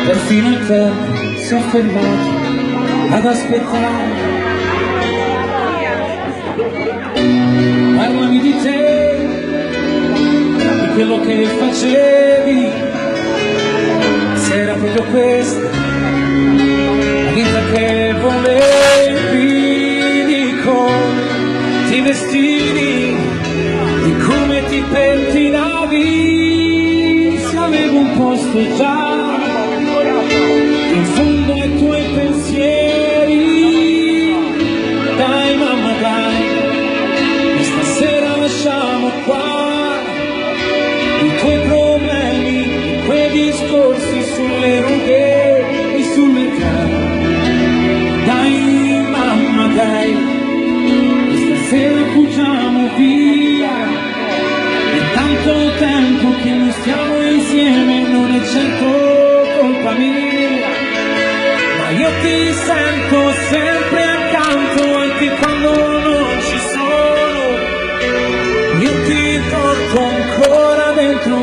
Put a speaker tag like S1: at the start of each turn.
S1: Perfino il tempo si è fermato ad aspettare. Parlami di te, di quello che facevi, se era proprio questa la vita che volevi, di come ti vestivi, di come ti pettinavi, se avevo un posto già in fondo ai tuoi pensieri. Dai mamma dai, questa sera lasciamo qua i tuoi problemi, quei discorsi sulle rughe e sulle cave. Dai mamma dai, questa sera fuggiamo via, è tanto tempo che noi stiamo insieme, non è certo colpa mia, ma io ti sento sempre accanto anche quando non ci sono. Io ti porto ancora dentro